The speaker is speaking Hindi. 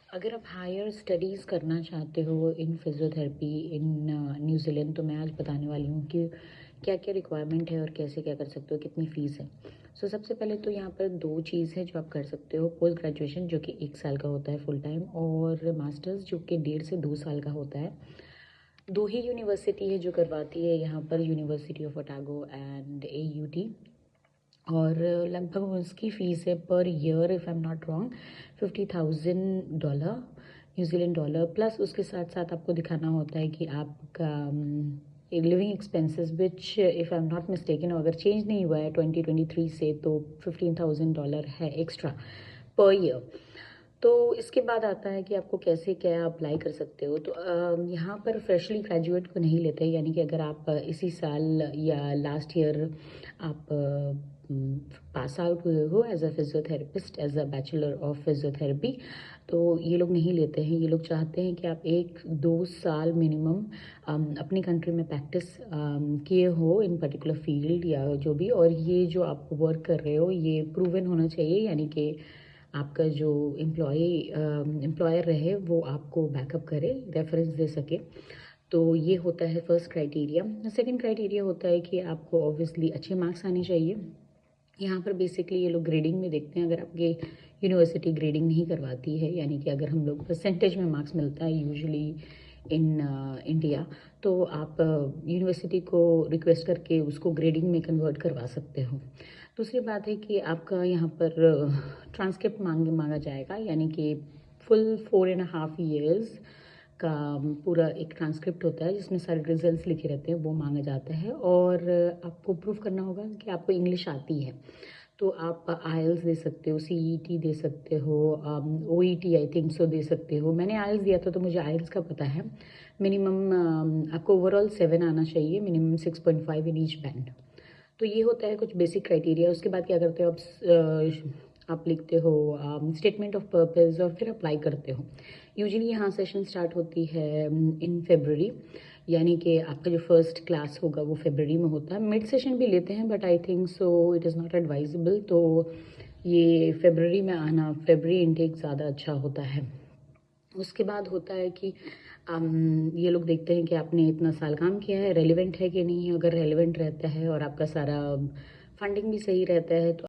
अगर आप हायर स्टडीज़ करना चाहते हो इन फिज़ियोथेरेपी इन न्यूज़ीलैंड, तो मैं आज बताने वाली हूँ कि क्या क्या रिक्वायरमेंट है और कैसे क्या कर सकते हो, कितनी फ़ीस है। सबसे पहले तो यहाँ पर दो चीज़ है जो आप कर सकते हो। पोस्ट ग्रेजुएशन जो कि 1 साल का होता है फुल टाइम, और मास्टर्स जो कि 1.5 से 2 साल का होता है। दो ही यूनिवर्सिटी है जो करवाती है यहाँ पर, university of Otago and AUT। और लगभग उसकी फ़ीस है per year, if I am not wrong, $50,000 New Zealand dollar. Plus उसके साथ साथ आपको दिखाना होता है कि आपका living expenses which if I am not mistaken, अगर चेंज नहीं हुआ है 2023 से, तो $15,000 है एक्स्ट्रा पर ईयर। तो इसके बाद आता है कि आपको कैसे क्या अप्लाई कर सकते हो। तो यहाँ पर फ्रेशली ग्रेजुएट को नहीं लेते, यानी कि अगर आप इसी साल या लास्ट ईयर आप पास आउट हुए हो as a physiotherapist, as a bachelor of physiotherapy, तो ये लोग नहीं लेते हैं। ये लोग चाहते हैं कि आप 1-2 साल मिनिमम अपनी कंट्री में प्रैक्टिस किए हो इन पर्टिकुलर फील्ड या जो भी, और ये जो आप वर्क कर रहे हो ये प्रूवन होना चाहिए, यानी कि आपका जो एम्प्लॉयर रहे वो आपको बैकअप करे, रेफरेंस दे सके। तो ये होता है फर्स्ट क्राइटेरिया। सेकंड क्राइटेरिया होता है कि आपको ऑब्वियसली अच्छे मार्क्स आने चाहिए। यहाँ पर बेसिकली ये लोग ग्रेडिंग में देखते हैं। अगर आपके यूनिवर्सिटी ग्रेडिंग नहीं करवाती है, यानी कि अगर हम लोग परसेंटेज में मार्क्स मिलता है यूजुअली इन इंडिया, तो आप यूनिवर्सिटी को रिक्वेस्ट करके उसको ग्रेडिंग में कन्वर्ट करवा सकते हो। दूसरी बात है कि आपका यहाँ पर ट्रांसक्रिप्ट मांगा जाएगा, यानी कि फुल 4.5 years का पूरा एक ट्रांसक्रिप्ट होता है जिसमें सारे रिजल्ट्स लिखे रहते हैं, वो मांगा जाता है। और आपको प्रूव करना होगा कि आपको इंग्लिश आती है। तो आप आइल्स दे सकते हो, CET दे सकते हो, OET आई थिंक सो दे सकते हो। मैंने आइल्स दिया था तो मुझे आइल्स का पता है। मिनिमम आपको ओवरऑल 7 आना चाहिए, मिनिमम 6.5 इन ईच बैंड। तो ये होता है कुछ बेसिक क्राइटेरिया। उसके बाद क्या करते हो आप लिखते हो स्टेटमेंट ऑफ पर्पस और फिर अप्लाई करते हो। यूजुअली यहाँ सेशन स्टार्ट होती है इन फेबररी, यानी कि आपका जो फर्स्ट क्लास होगा वो फेबररी में होता है। मिड सेशन भी लेते हैं but I think so it is not advisable. तो ये फेबररी में आना, फेबररी इनटेक ज़्यादा अच्छा होता है। उसके बाद होता है कि ये लोग देखते हैं कि आपने इतना साल काम किया है, रेलिवेंट है कि नहीं। अगर रेलिवेंट रहता है और आपका सारा फंडिंग भी सही रहता है तो